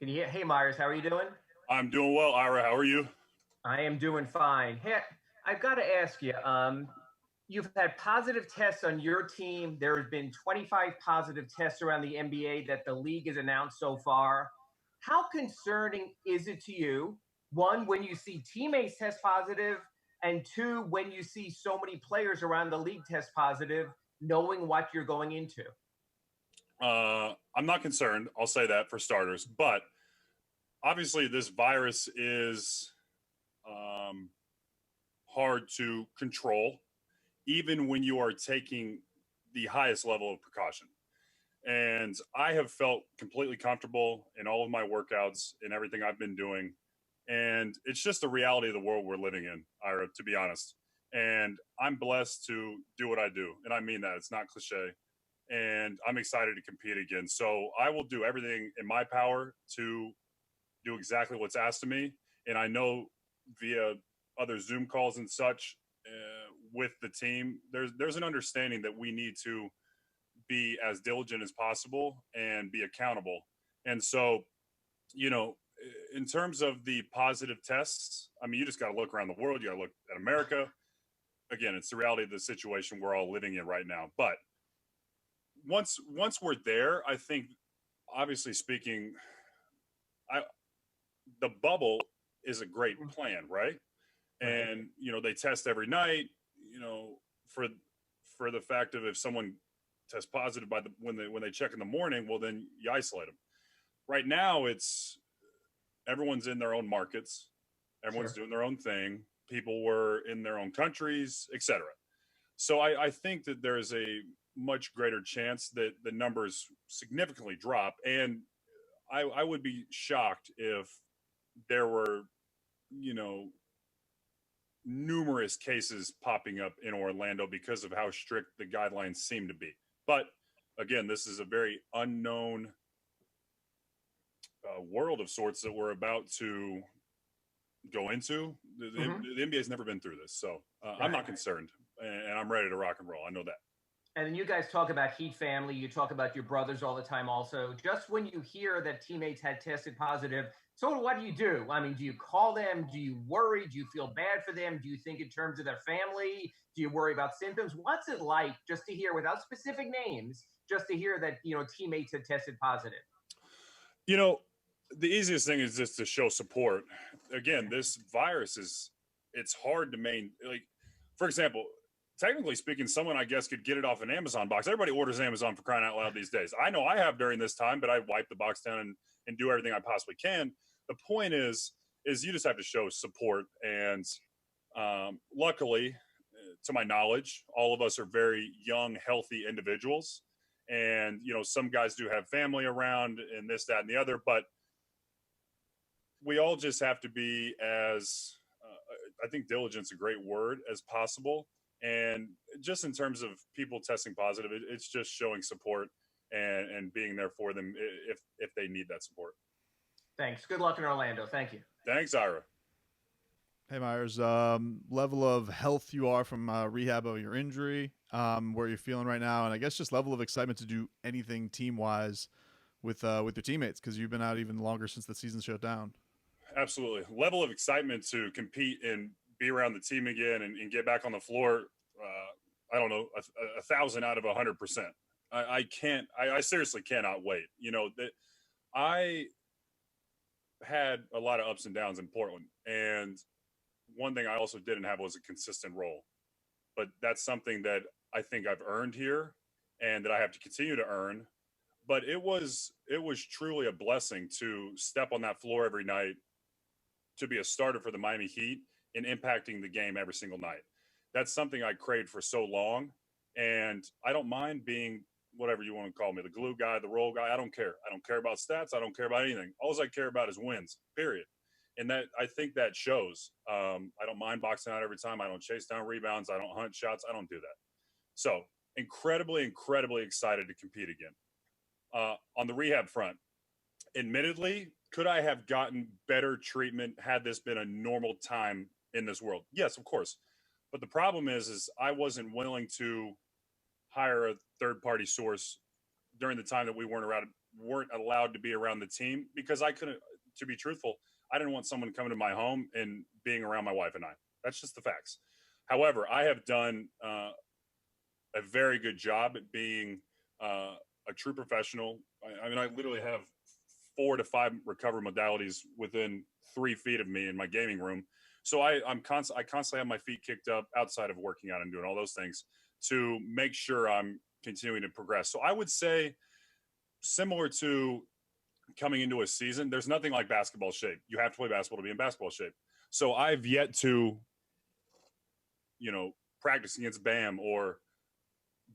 Can you hear? Hey, Myers, how are you doing? I'm doing well, Ira. How are you? I am doing fine. Hey, I've got to ask you. You've had positive tests on your team. There have been 25 positive tests around the NBA that the league has announced so far. How concerning is it to you? One, when you see teammates test positive, and two, when you see so many players around the league test positive, knowing what you're going into. I'm not concerned. I'll say that for starters. But obviously, this virus is um, hard to control, even when you are taking the highest level of precaution. And I have felt completely comfortable in all of my workouts and everything I've been doing. And it's just the reality of the world we're living in, Ira, to be honest. And I'm blessed to do what I do. And I mean that. It's not cliche. And I'm excited to compete again. So I will do everything in my power to do exactly what's asked of me. And I know via other Zoom calls and such with the team, there's an understanding that we need to be as diligent as possible and be accountable. And so, you know, in terms of the positive tests, I mean, you just got to look around the world. You got to look at America. Again, it's the reality of the situation we're all living in right now. But once we're there, I think, obviously speaking, I the bubble is a great plan, right? Right. And they test every night. You know, for the fact of if someone tests positive when they check in the morning, well then you isolate them. Right now, it's everyone's in their own markets, everyone's Sure. doing their own thing. People were in their own countries, etc. So I think that there's a much greater chance that the numbers significantly drop. And I would be shocked if there were, you know, numerous cases popping up in Orlando because of how strict the guidelines seem to be. But again, this is a very unknown world of sorts that we're about to go into. Hmm. The NBA has never been through this. So I'm Right. not concerned and I'm ready to rock and roll. I know that. And then you guys talk about Heat family. You talk about your brothers all the time, also. Just when you hear that teammates had tested positive, so what do? I mean, do you call them? Do you worry? Do you feel bad for them? Do you think in terms of their family? Do you worry about symptoms? What's it like just to hear, without specific names, just to hear that teammates had tested positive? You know, the easiest thing is just to show support. Again, this virus it's hard to like, for example, technically speaking, someone I guess could get it off an Amazon box. Everybody orders Amazon for crying out loud these days. I know I have during this time, but I wipe the box down and do everything I possibly can. The point is you just have to show support. And luckily, to my knowledge, all of us are very young, healthy individuals. And, some guys do have family around and this, that, and the other, but we all just have to be as, I think diligence a great word, as possible. And just in terms of people testing positive, it's just showing support and being there for them if they need that support. Thanks. Good luck in Orlando. Thank you. Thanks, Ira. Hey Myers, level of health you are from rehab of your injury, where you're feeling right now, and I guess just level of excitement to do anything team wise with your teammates because you've been out even longer since the season shut down. Absolutely. Level of excitement to compete and be around the team again and get back on the floor. I don't know, 1,000 out of 100%. I can't. I seriously cannot wait. That I had a lot of ups and downs in Portland, and one thing I also didn't have was a consistent role. But that's something that I think I've earned here, and that I have to continue to earn. But it was truly a blessing to step on that floor every night, to be a starter for the Miami Heat and impacting the game every single night. That's something I craved for so long, and I don't mind being whatever you want to call me, the glue guy, the roll guy. I don't care. I don't care about stats. I don't care about anything. All I care about is wins, period. And that, I think that shows. I don't mind boxing out every time. I don't chase down rebounds. I don't hunt shots. I don't do that. So incredibly, incredibly excited to compete again. On the rehab front, admittedly, could I have gotten better treatment had this been a normal time in this world? Yes, of course. But the problem is I wasn't willing to hire a third party source during the time that we weren't weren't allowed to be around the team because I couldn't, to be truthful, I didn't want someone coming to my home and being around my wife and I. That's just the facts. However, I have done a very good job at being a true professional. I mean, I literally have 4 to 5 recovery modalities within 3 feet of me in my gaming room. So I constantly have my feet kicked up outside of working out and doing all those things to make sure I'm continuing to progress. So I would say similar to coming into a season, there's nothing like basketball shape. You have to play basketball to be in basketball shape. So I've yet to, practice against Bam or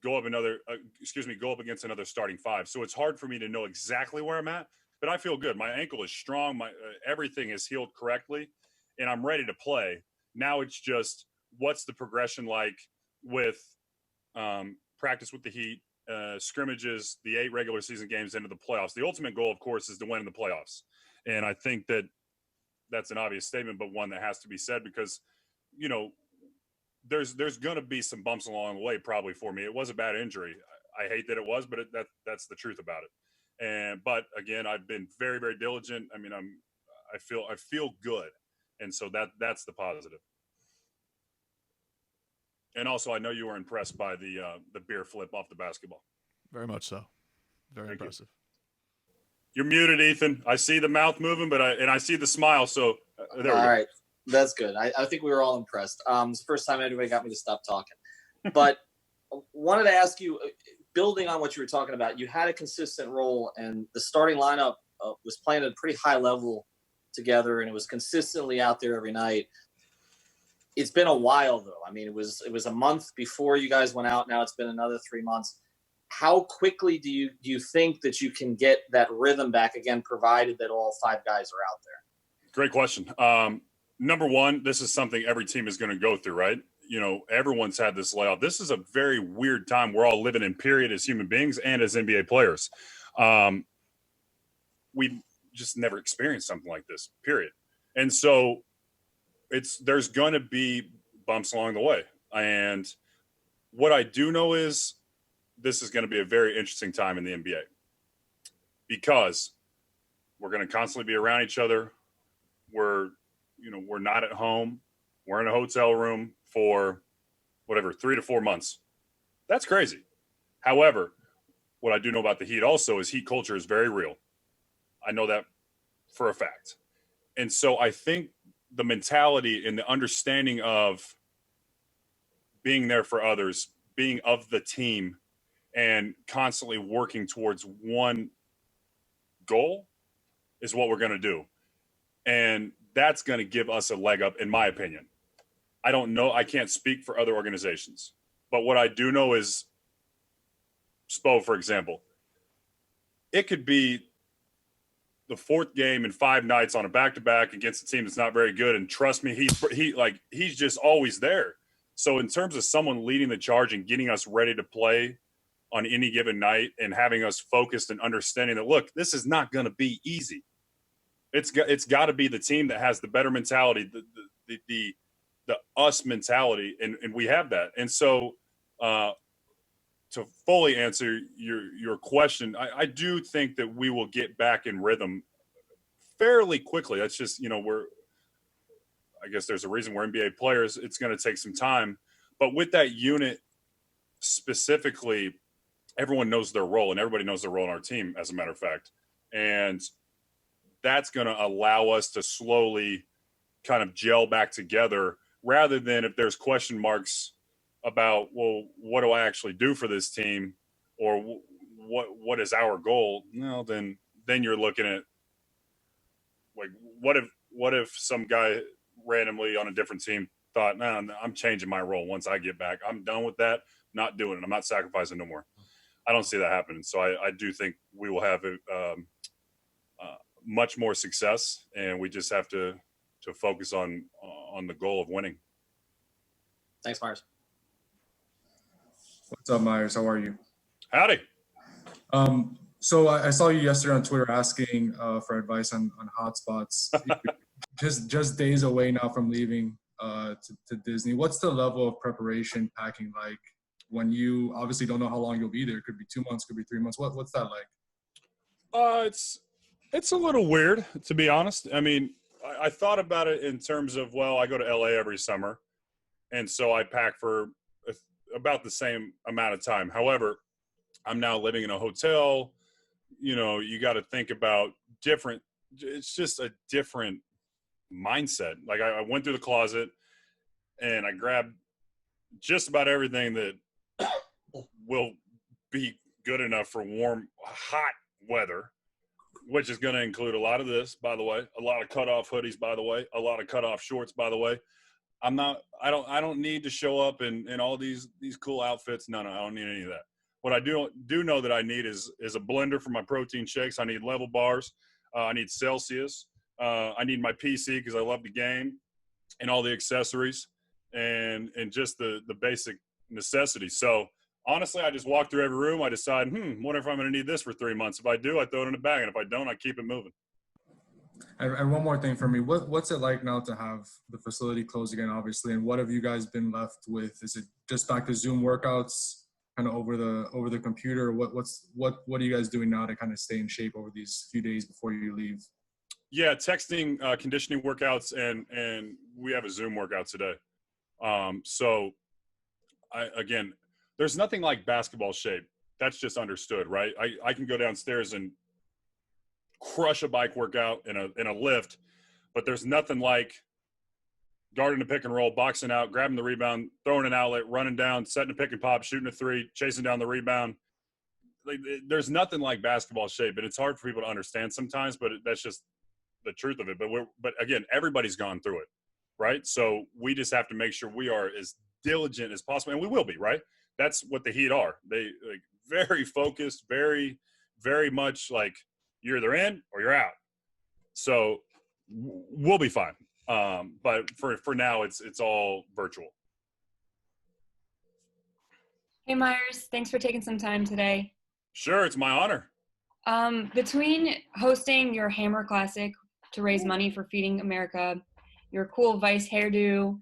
go up against another starting 5. So it's hard for me to know exactly where I'm at, but I feel good. My ankle is strong. My everything is healed correctly, and I'm ready to play. Now it's just what's the progression like with practice with the Heat, scrimmages, the 8 regular season games into the playoffs. The ultimate goal, of course, is to win in the playoffs, and I think that that's an obvious statement, but one that has to be said because, there's going to be some bumps along the way probably for me. It was a bad injury. I hate that it was, but that's the truth about it. But again, I've been very, very diligent. I mean, I feel good. And so that's the positive. And also I know you were impressed by the beer flip off the basketball. Very much so. Very impressive. You're muted, Ethan. I see the mouth moving, but I see the smile. So there we go. All right. That's good. I think we were all impressed. It's the first time anybody got me to stop talking. But wanted to ask you, building on what you were talking about, you had a consistent role, and the starting lineup was playing at a pretty high level together, and it was consistently out there every night. It's been a while, though. I mean, it was a month before you guys went out. Now it's been another 3 months. How quickly do you think that you can get that rhythm back again, provided that all 5 guys are out there? Great question. Number one, this is something every team is going to go through, right? Everyone's had this layoff. This is a very weird time we're all living in, period, as human beings and as NBA players. We've just never experienced something like this, period. And so there's going to be bumps along the way. And what I do know is this is going to be a very interesting time in the NBA because we're going to constantly be around each other. We're not at home. We're in a hotel room for 3 to 4 months. That's crazy. However, what I do know about the Heat also is Heat culture is very real. I know that for a fact. And so I think the mentality and the understanding of being there for others, being of the team, and constantly working towards one goal is what we're going to do. And that's going to give us a leg up, in my opinion. I don't know. I can't speak for other organizations. But what I do know is Spo, for example, it could be the 4th game in 5 nights on a back-to-back against a team that's not very good. And trust me, he's just always there. So in terms of someone leading the charge and getting us ready to play on any given night and having us focused and understanding that, look, this is not going to be easy. It's got to be the team that has the better mentality, the us mentality, and we have that. And so to fully answer your question, I do think that we will get back in rhythm fairly quickly. That's just, I guess there's a reason we're NBA players. It's going to take some time. But with that unit specifically, everyone knows their role, and everybody knows their role in our team, as a matter of fact. And that's going to allow us to slowly kind of gel back together rather than if there's question marks about, well, what do I actually do for this team, or what is our goal? No, then you're looking at, like, what if some guy randomly on a different team thought, no, I'm changing my role once I get back. I'm done with that. Not doing it. I'm not sacrificing no more. I don't see that happening. So I do think we will have much more success, and we just have to focus on the goal of winning. Thanks, Myers. What's up, Myers? How are you? Howdy. So I saw you yesterday on Twitter asking for advice on hotspots. just days away now from leaving to Disney. What's the level of preparation packing like when you obviously don't know how long you'll be there? It could be 2 months, could be 3 months. What's that like? It's a little weird, to be honest. I mean, I thought about it in terms of, well, I go to LA every summer, and so I pack for about the same amount of time. However, I'm now living in a hotel. You know, you got to think about different. It's just a different mindset. Like I went through the closet and I grabbed just about everything that will be good enough for warm, hot weather, which is going to include a lot of this, by the way, a lot of cutoff hoodies, by the way, a lot of cutoff shorts, by the way. I don't need to show up in all these cool outfits. No, I don't need any of that. What I do know that I need is a blender for my protein shakes. I need level bars. I need Celsius. I need my PC because I love the game, and all the accessories and just the basic necessities. So honestly, I just walk through every room. I decide, wonder if I'm going to need this for 3 months. If I do, I throw it in a bag, and if I don't, I keep it moving. And one more thing for me, what's it like now to have the facility closed again, obviously, and what have you guys been left with? Is it just back to Zoom workouts, kind of over the computer? What are you guys doing now to kind of stay in shape over these few days before you leave? Yeah, texting, conditioning workouts, and we have a Zoom workout today. So again, there's nothing like basketball shape. That's just understood, right? I can go downstairs and crush a bike workout in a lift, but there's nothing like guarding a pick and roll, boxing out, grabbing the rebound, throwing an outlet, running down, setting a pick and pop, shooting a three, chasing down the rebound. There's nothing like basketball shape, and it's hard for people to understand sometimes, but that's just the truth of it. But again, everybody's gone through it, right? So we just have to make sure we are as diligent as possible, and we will be, right? That's what the Heat are. They very focused, very, very much like you're either in or you're out. So we'll be fine. But for now, it's all virtual. Hey, Meyers, thanks for taking some time today. Sure, it's my honor. Between hosting your Hammer Classic to raise money for Feeding America, your cool Vice hairdo,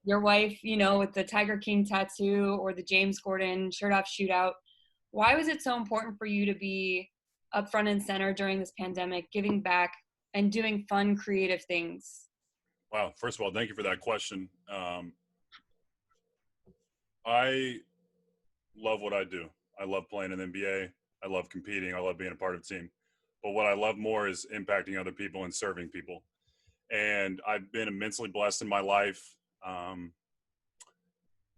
your wife, with the Tiger King tattoo, or the James Gordon shirt off shootout, why was it so important for you to be up front and center during this pandemic, giving back and doing fun, creative things? Wow. First of all, thank you for that question. I love what I do. I love playing in the NBA. I love competing. I love being a part of a team. But what I love more is impacting other people and serving people. And I've been immensely blessed in my life. And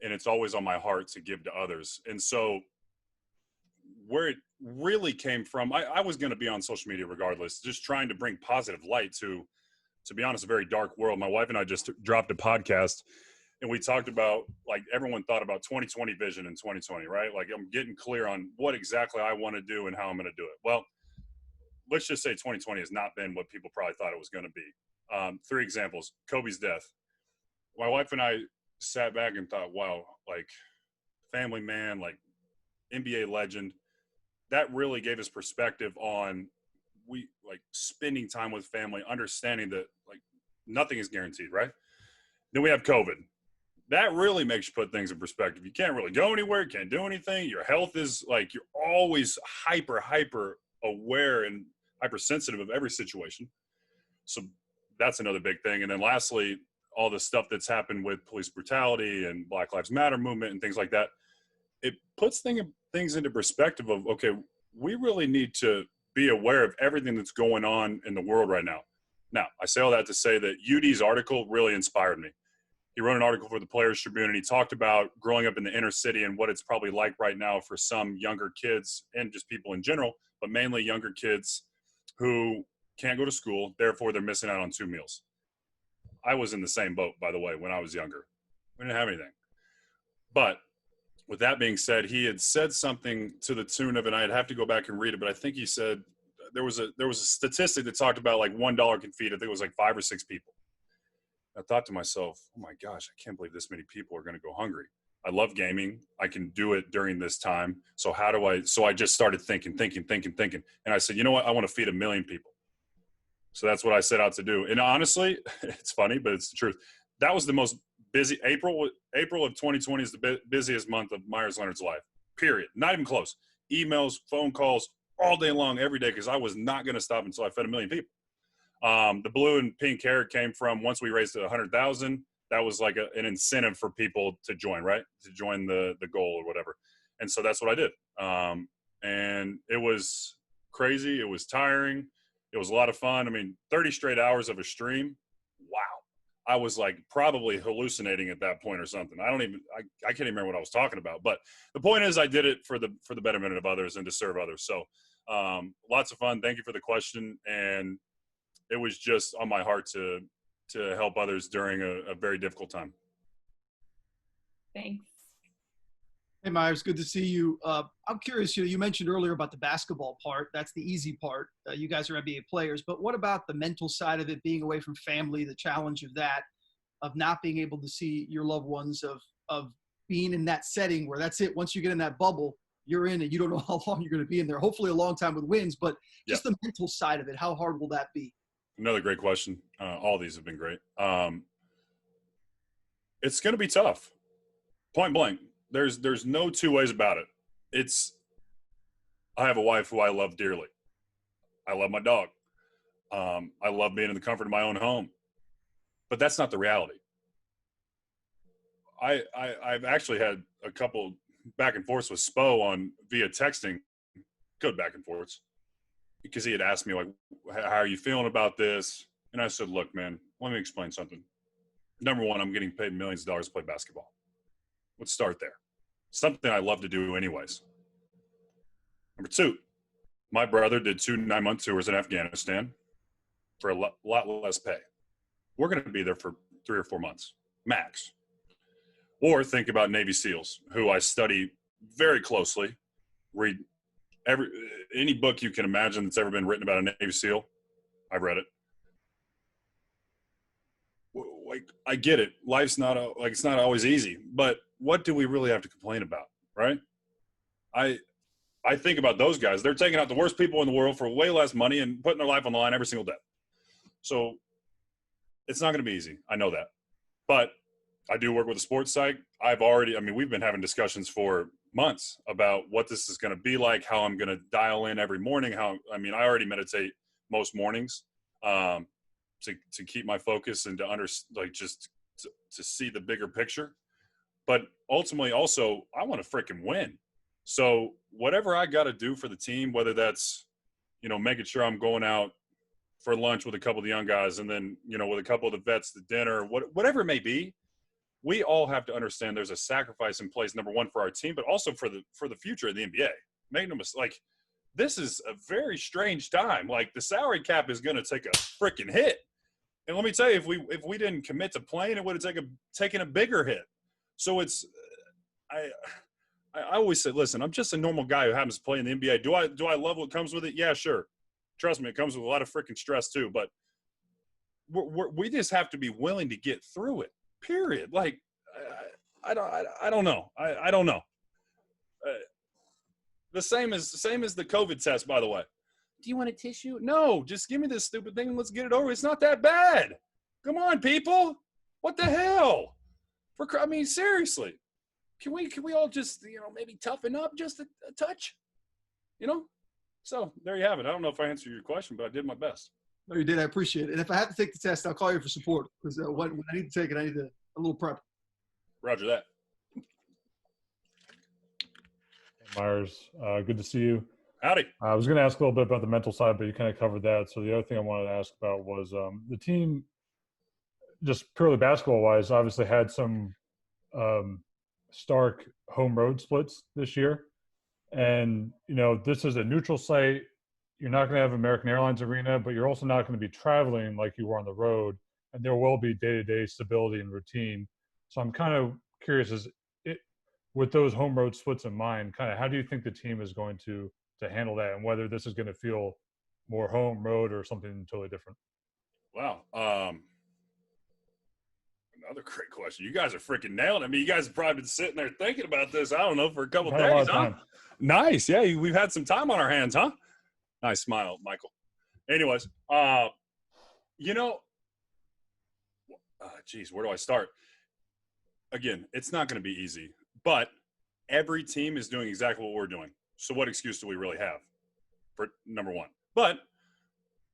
it's always on my heart to give to others. And so where it really came from, I was going to be on social media regardless, just trying to bring positive light to be honest, a very dark world. My wife and I just dropped a podcast, and we talked about, like, everyone thought about 2020 vision in 2020, right? Like, I'm getting clear on what exactly I want to do and how I'm going to do it. Well, let's just say 2020 has not been what people probably thought it was going to be. 3 examples. Kobe's death. My wife and I sat back and thought, wow, like, family man, like, NBA legend. That really gave us perspective on spending time with family, understanding that, like, nothing is guaranteed, right? Then we have COVID. That really makes you put things in perspective. You can't really go anywhere, you can't do anything. Your health is, like, you're always hyper aware and hypersensitive of every situation. So that's another big thing. And then lastly, all the stuff that's happened with police brutality and Black Lives Matter movement and things like that. It puts things into perspective of, okay, we really need to be aware of everything that's going on in the world right now. Now, I say all that to say that UD's article really inspired me. He wrote an article for the Players Tribune, and he talked about growing up in the inner city and what it's probably like right now for some younger kids and just people in general, but mainly younger kids who can't go to school, therefore they're missing out on 2 meals. I was in the same boat, by the way, when I was younger. We didn't have anything. But with that being said, he had said something to the tune of, and I'd have to go back and read it, but I think he said there was a statistic that talked about, like, $1 can feed, I think it was like 5 or 6 people. I thought to myself, oh my gosh, I can't believe this many people are going to go hungry. I love gaming. I can do it during this time. So I just started thinking. And I said, you know what? I want to feed 1 million people. So that's what I set out to do. And honestly, it's funny, but it's the truth. That was the most busy. April of 2020 is the busiest month of Meyers Leonard's life, period. Not even close. Emails, phone calls, all day long, every day, because I was not going to stop until I fed 1 million people. The blue and pink hair came from once we raised it 100,000. That was like an incentive for people to join, right? To join the goal or whatever. And so that's what I did. And it was crazy. It was tiring. It was a lot of fun. I mean, 30 straight hours of a stream. Wow. I was like probably hallucinating at that point or something. I can't even remember what I was talking about. But the point is I did it for the betterment of others and to serve others. So lots of fun. Thank you for the question. And it was just on my heart to help others during a very difficult time. Thanks. Hey, Meyers, good to see you. I'm curious, you mentioned earlier about the basketball part. That's the easy part. You guys are NBA players. But what about the mental side of it, being away from family, the challenge of that, of not being able to see your loved ones, of being in that setting where that's it. Once you get in that bubble, you're in and you don't know how long you're going to be in there. Hopefully a long time with wins, but just the mental side of it, how hard will that be? Another great question. All these have been great. It's going to be tough. Point blank. There's no two ways about it. I have a wife who I love dearly. I love my dog. I love being in the comfort of my own home. But that's not the reality. I've actually had a couple back and forths with Spo via texting, good back and forths, because he had asked me, like, how are you feeling about this? And I said, look, man, let me explain something. Number one, I'm getting paid millions of dollars to play basketball. Let's start there. Something I love to do anyways. Number two, my brother did 2 9-month tours in Afghanistan for a lot less pay. We're going to be there for 3 or 4 months, max. Or think about Navy SEALs, who I study very closely, read any book you can imagine that's ever been written about a Navy SEAL. I've read it. Like, I get it. Life's it's not always easy, but what do we really have to complain about, right? I think about those guys. They're taking out the worst people in the world for way less money and putting their life on the line every single day. So it's not going to be easy. I know that. But I do work with a sports psych. We've been having discussions for months about what this is going to be like, how I'm going to dial in every morning. I already meditate most mornings to keep my focus and to see the bigger picture. But ultimately also, I want to freaking win. So whatever I got to do for the team, whether that's, making sure I'm going out for lunch with a couple of the young guys and then, with a couple of the vets to dinner, whatever it may be, we all have to understand there's a sacrifice in place, number one, for our team, but also for the future of the NBA. Make no mistake, like, this is a very strange time. Like, the salary cap is going to take a freaking hit. And let me tell you, if we didn't commit to playing, it would have taken a bigger hit. So I always say, listen, I'm just a normal guy who happens to play in the NBA. Do I love what comes with it? Yeah, sure. Trust me, it comes with a lot of freaking stress too. But we just have to be willing to get through it. Period. Like, I don't know. I don't know. The same as the COVID test, by the way. Do you want a tissue? No, just give me this stupid thing and let's get it over. It's not that bad. Come on, people. What the hell? Seriously. Can we all just, maybe toughen up just a touch? So there you have it. I don't know if I answered your question, but I did my best. No, you did. I appreciate it. And if I have to take the test, I'll call you for support because when I need to take it, I need a little prep. Roger that. Hey, Meyers, good to see you. Howdy. I was going to ask a little bit about the mental side, but you kind of covered that. So the other thing I wanted to ask about was the team, just purely basketball-wise, obviously had some stark home road splits this year. And, this is a neutral site. You're not going to have American Airlines Arena, but you're also not going to be traveling like you were on the road. And there will be day-to-day stability and routine. So I'm kind of curious, with those home road splits in mind, kind of how do you think the team is going to handle that, and whether this is going to feel more home road or something totally different? Wow. Another great question. You guys are freaking nailing it. You guys have probably been sitting there thinking about this, I don't know, for a couple days, huh? Nice. Yeah, we've had some time on our hands, huh? Nice smile, Michael. Anyways, geez, where do I start? Again, it's not going to be easy, but every team is doing exactly what we're doing. So what excuse do we really have? for number one. But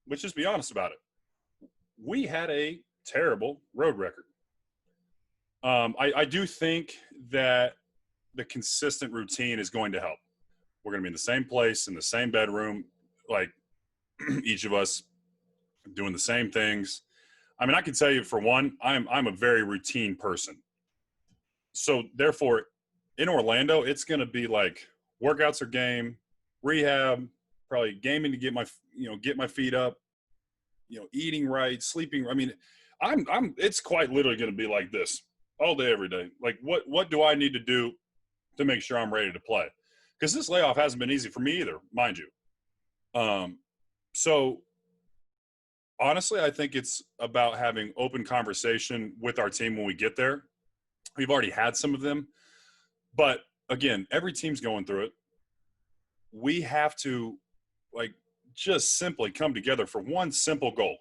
let's just be honest about it. We had a terrible road record. I do think that the consistent routine is going to help. We're going to be in the same place, in the same bedroom, like each of us doing the same things. I mean, I can tell you for one, I'm a very routine person. So therefore, in Orlando, it's going to be like workouts are game, rehab, probably gaming to get my feet up, eating right, sleeping. I mean, it's quite literally going to be like this all day, every day. Like what do I need to do to make sure I'm ready to play? Because this layoff hasn't been easy for me either, mind you. So honestly, I think it's about having open conversation with our team when we get there. We've already had some of them, but again, every team's going through it. We have to just simply come together for one simple goal.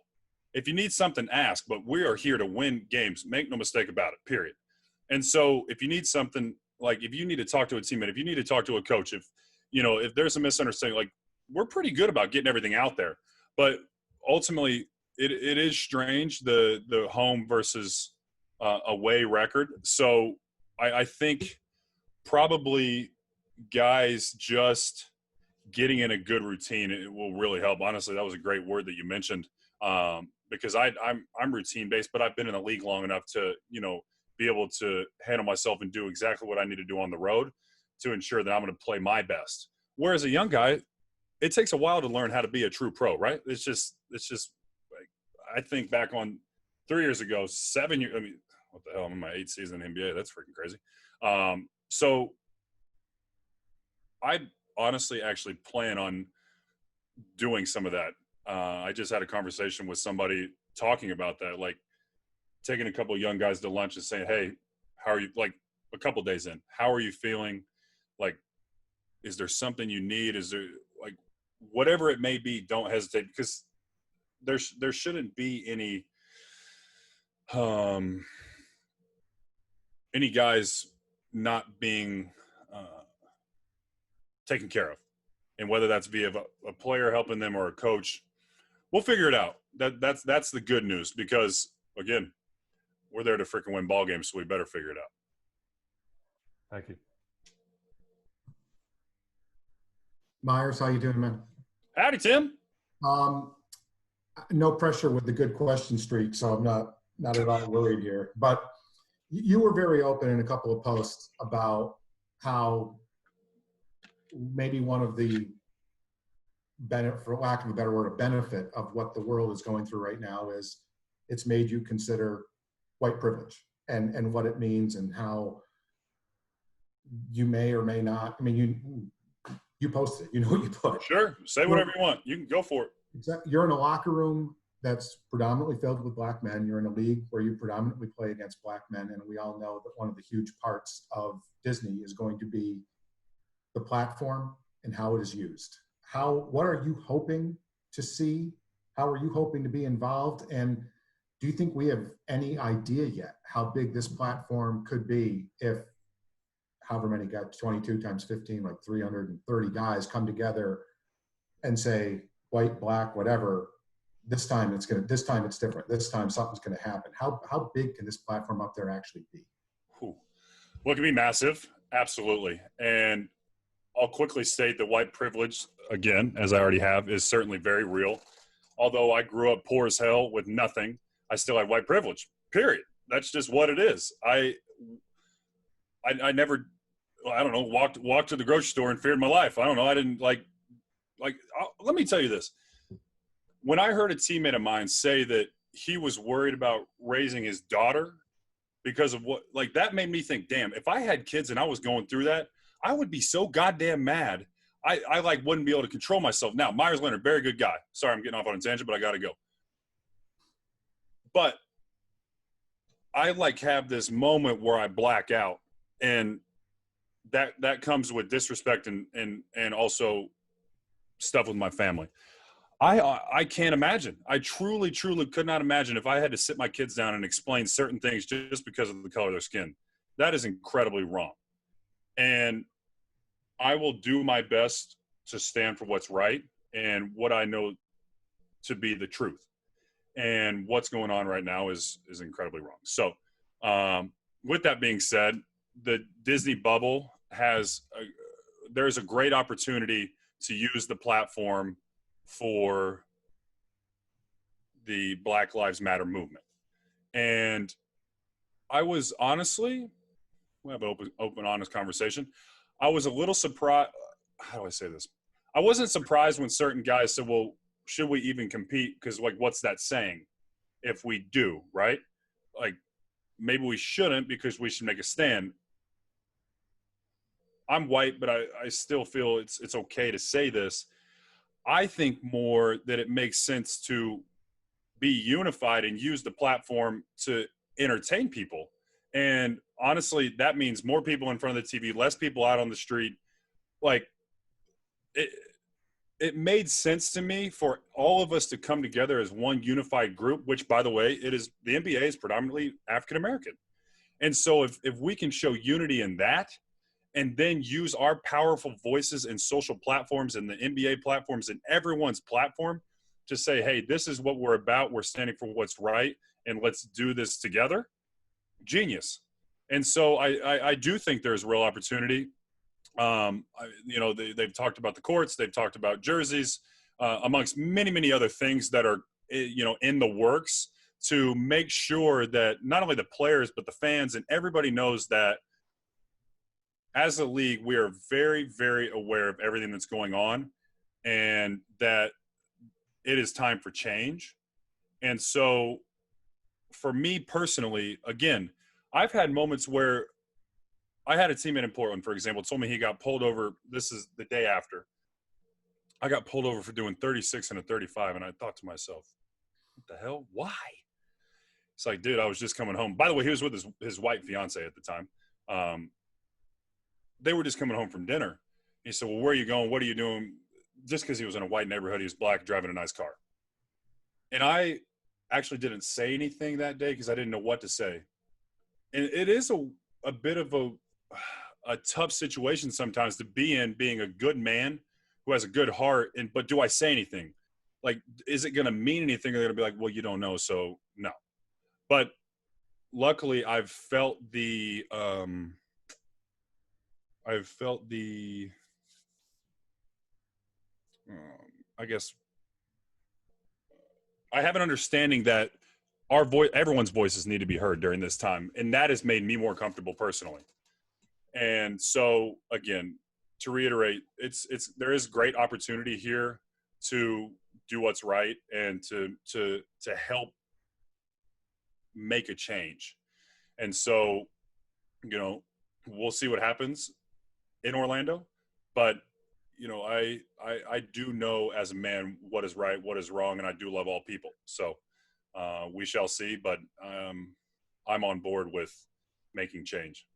If you need something, ask, but we are here to win games. Make no mistake about it, period. And so if you need something, like if you need to talk to a teammate, if you need to talk to a coach, if there's a misunderstanding, we're pretty good about getting everything out there. But ultimately, it is strange, the home versus away record. So I think probably guys just getting in a good routine, it will really help. Honestly, that was a great word that you mentioned, because I'm routine based, but I've been in the league long enough to be able to handle myself and do exactly what I need to do on the road to ensure that I'm going to play my best. Whereas a young guy, it takes a while to learn how to be a true pro, right? It's just like, I think back on 3 years ago, 7 years. I mean, what the hell? I'm in my 8th season in the NBA. That's freaking crazy. So I honestly actually plan on doing some of that. I just had a conversation with somebody talking about that, like taking a couple of young guys to lunch and saying, hey, how are you? Like a couple days in, how are you feeling? Like, is there something you need? Is there whatever it may be, don't hesitate, because there shouldn't be any guys not being taken care of, and whether that's via a player helping them or a coach, we'll figure it out. That's the good news, because again, we're there to freaking win ball games, so we better figure it out. Thank you. Meyers, how you doing, man? Howdy, Tim. No pressure with the good question streak, so I'm not at all worried here. But you were very open in a couple of posts about how maybe one of the benefit, for lack of a better word, a benefit of what the world is going through right now is it's made you consider white privilege and what it means, and how you may or may not. I mean, you posted it. You know what you put. Sure. Say whatever you want. You can go for it. Exactly. You're in a locker room that's predominantly filled with black men. You're in a league where you predominantly play against black men. And we all know that one of the huge parts of Disney is going to be the platform and how it is used. What are you hoping to see? How are you hoping to be involved? And do you think we have any idea yet how big this platform could be if however many guys, 22 times 15, like 330 guys come together and say, white, black, whatever, this time it's different. This time something's going to happen. How big can this platform up there actually be? Well, it can be massive. Absolutely. And I'll quickly state that white privilege, again, as I already have, is certainly very real. Although I grew up poor as hell with nothing, I still have white privilege, period. That's just what it is. I never, I don't know, walked to the grocery store and feared my life. I don't know. I didn't let me tell you this. When I heard a teammate of mine say that he was worried about raising his daughter because of what, that made me think, damn, if I had kids and I was going through that, I would be so goddamn mad. I wouldn't be able to control myself. Now, Meyers Leonard, very good guy. Sorry, I'm getting off on a tangent, but I got to go. But I have this moment where I black out, and that comes with disrespect and also stuff with my family. I can't imagine. I truly could not imagine if I had to sit my kids down and explain certain things just because of the color of their skin. That is incredibly wrong. And I will do my best to stand for what's right. and what I know to be the truth. And what's going on right now is incredibly wrong. So with that being said, the Disney bubble there's a great opportunity to use the platform for the Black Lives Matter movement. And I was honestly, we have an open, honest conversation. I was a little surprised. How do I say this? I wasn't surprised when certain guys said, well, should we even compete? Because, like, what's that saying? If we do, right? Like, maybe we shouldn't because we should make a stand. I'm white, but I still feel it's okay to say this. I think more that it makes sense to be unified and use the platform to entertain people. And honestly, that means more people in front of the TV, less people out on the street. Like, it made sense to me for all of us to come together as one unified group, which, by the way, the NBA is predominantly African-American. And so if we can show unity in that, and then use our powerful voices in social platforms and the NBA platforms and everyone's platform to say, hey, this is what we're about. We're standing for what's right, and let's do this together. Genius. And so I do think there's real opportunity. They've talked about the courts. They've talked about jerseys, amongst many, many other things that are, in the works to make sure that not only the players, but the fans and everybody knows that as a league, we are very, very aware of everything that's going on and that it is time for change. And so for me personally, again, I've had moments where I had a teammate in Portland, for example, told me he got pulled over. This is the day after. I got pulled over for doing 36 and a 35, and I thought to myself, what the hell? Why? It's like, dude, I was just coming home. By the way, he was with his white fiance at the time. They were just coming home from dinner. He said, well, where are you going? What are you doing? Just because he was in a white neighborhood, he was black, driving a nice car. And I actually didn't say anything that day because I didn't know what to say. And it is a bit of a tough situation sometimes to be in, being a good man who has a good heart. But do I say anything? Like, is it going to mean anything? Or they're going to be like, well, you don't know, so no. But luckily, I've felt the I guess I have an understanding that everyone's voices need to be heard during this time, and that has made me more comfortable personally. And so, again, to reiterate, there is great opportunity here to do what's right and to help make a change. And so, we'll see what happens in Orlando, but I do know as a man what is right, what is wrong, and I do love all people. So we shall see, but I'm on board with making change.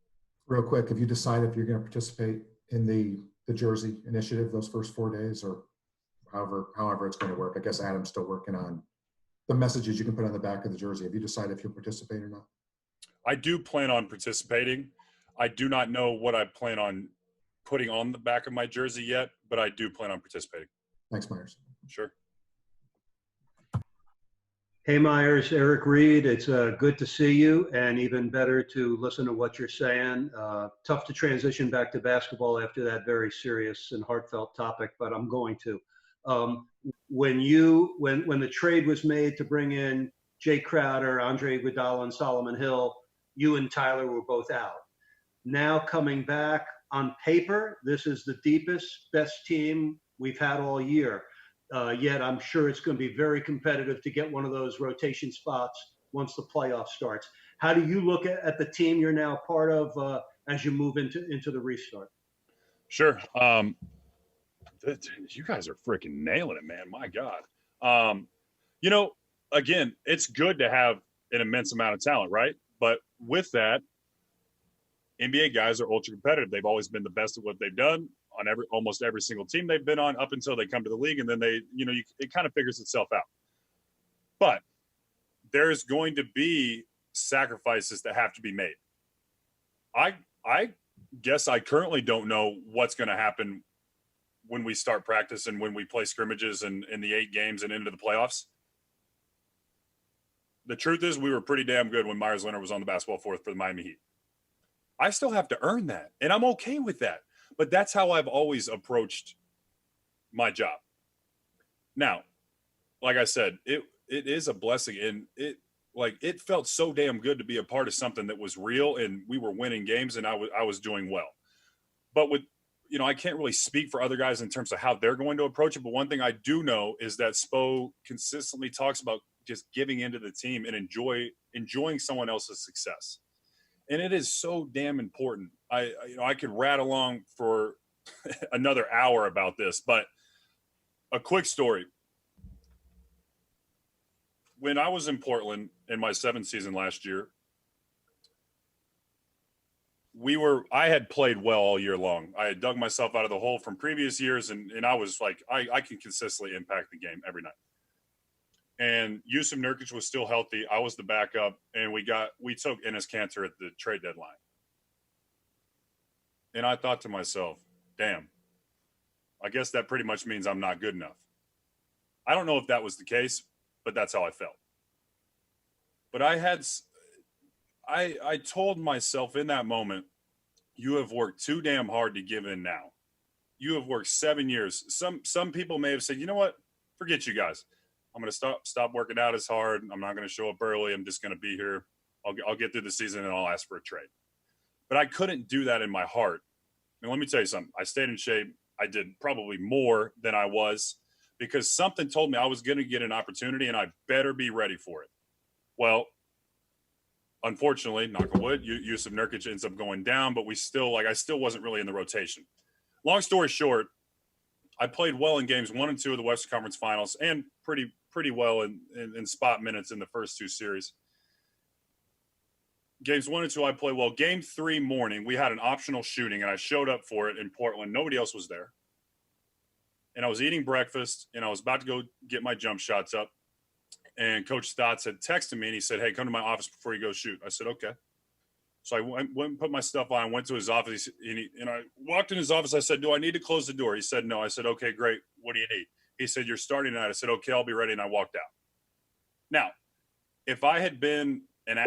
Real quick, have you decided if you're going to participate in the Jersey initiative those first 4 days, or however it's going to work? I guess Adam's still working on the messages you can put on the back of the jersey. Have you decided if you'll participate or not? I do plan on participating. I do not know what I plan on putting on the back of my jersey yet, but I do plan on participating. Thanks, Meyers. Sure. Hey, Meyers, Eric Reed. It's good to see you, and even better to listen to what you're saying. Tough to transition back to basketball after that very serious and heartfelt topic, but I'm going to. When the trade was made to bring in Jay Crowder, Andre Iguodala, and Solomon Hill, you and Tyler were both out. Now coming back, on paper, this is the deepest, best team we've had all year. Yet I'm sure it's going to be very competitive to get one of those rotation spots once the playoff starts. How do you look at the team you're now part of as you move into the restart? Sure. You guys are freaking nailing it, man. My God. Again, it's good to have an immense amount of talent, right? But with that, NBA guys are ultra competitive. They've always been the best at what they've done on almost every single team they've been on up until they come to the league, and then it kind of figures itself out. But there's going to be sacrifices that have to be made. I guess I currently don't know what's going to happen when we start practice and when we play scrimmages and in the 8 games and into the playoffs. The truth is we were pretty damn good when Meyers Leonard was on the basketball floor for the Miami Heat. I still have to earn that, and I'm okay with that. But that's how I've always approached my job. Now, like I said, it is a blessing, and it felt so damn good to be a part of something that was real, and we were winning games, and I was doing well. But with, I can't really speak for other guys in terms of how they're going to approach it. But one thing I do know is that Spo consistently talks about just giving into the team and enjoying someone else's success. And it is so damn important. I could rattle on for another hour about this, but a quick story. When I was in Portland in my 7th season last year, I had played well all year long. I had dug myself out of the hole from previous years, and I was like, I can consistently impact the game every night. And Yusuf Nurkic was still healthy. I was the backup, and we took Enes Kanter at the trade deadline. And I thought to myself, damn, I guess that pretty much means I'm not good enough. I don't know if that was the case, but that's how I felt. But I told myself in that moment, you have worked too damn hard to give in now. You have worked 7 years. Some people may have said, you know what? Forget you guys. I'm going to stop working out as hard. I'm not going to show up early. I'm just going to be here. I'll get through the season and I'll ask for a trade. But I couldn't do that in my heart. And let me tell you something. I stayed in shape. I did probably more than I was because something told me I was going to get an opportunity and I better be ready for it. Well, unfortunately, knock on wood, Yusuf Nurkic ends up going down, but I still wasn't really in the rotation. Long story short, I played well in games 1 and 2 of the Western Conference Finals and pretty well in spot minutes in the first 2 series. Games 1 and 2, I played well. Game 3 morning, we had an optional shooting, and I showed up for it in Portland. Nobody else was there. And I was eating breakfast, and I was about to go get my jump shots up. And Coach Stotts had texted me, and he said, hey, come to my office before you go shoot. I said, okay. So I went and put my stuff on, went to his office, and I walked in his office. I said, do I need to close the door? He said, no. I said, okay, great. What do you need? He said, you're starting tonight. I said, okay, I'll be ready, and I walked out. Now, if I had been an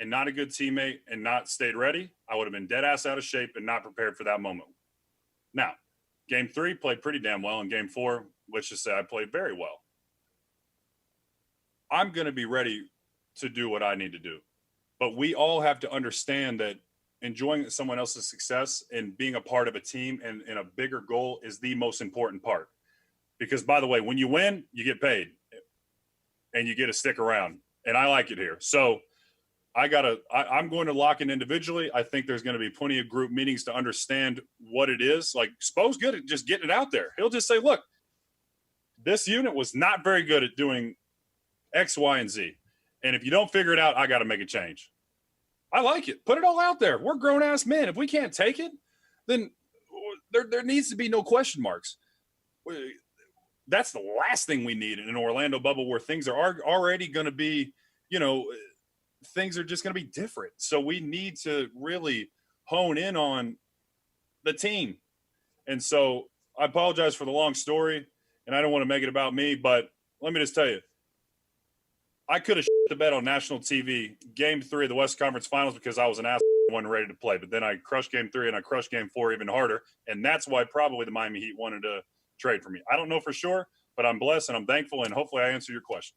and not a good teammate and not stayed ready, I would have been dead ass out of shape and not prepared for that moment. Now, game 3 played pretty damn well. In game 4, let's just say I played very well. I'm going to be ready to do what I need to do. But we all have to understand that enjoying someone else's success and being a part of a team and a bigger goal is the most important part. Because, by the way, when you win, you get paid and you get to stick around. And I like it here. So I'm going to lock in individually. I think there's going to be plenty of group meetings to understand what it is. Like, Spo's good at just getting it out there. He'll just say, look, this unit was not very good at doing X, Y, and Z. And if you don't figure it out, I got to make a change. I like it. Put it all out there. We're grown-ass men. If we can't take it, then there needs to be no question marks. That's the last thing we need in an Orlando bubble where things are already going to be, things are just going to be different. So we need to really hone in on the team. And so I apologize for the long story, and I don't want to make it about me, but let me just tell you, I could have shit the bed on national TV game 3 of the West Conference Finals because I was an ass one ready to play. But then I crushed game 3 and I crushed game 4 even harder. And that's why probably the Miami Heat wanted to trade for me. I don't know for sure, but I'm blessed and I'm thankful, and hopefully I answer your question.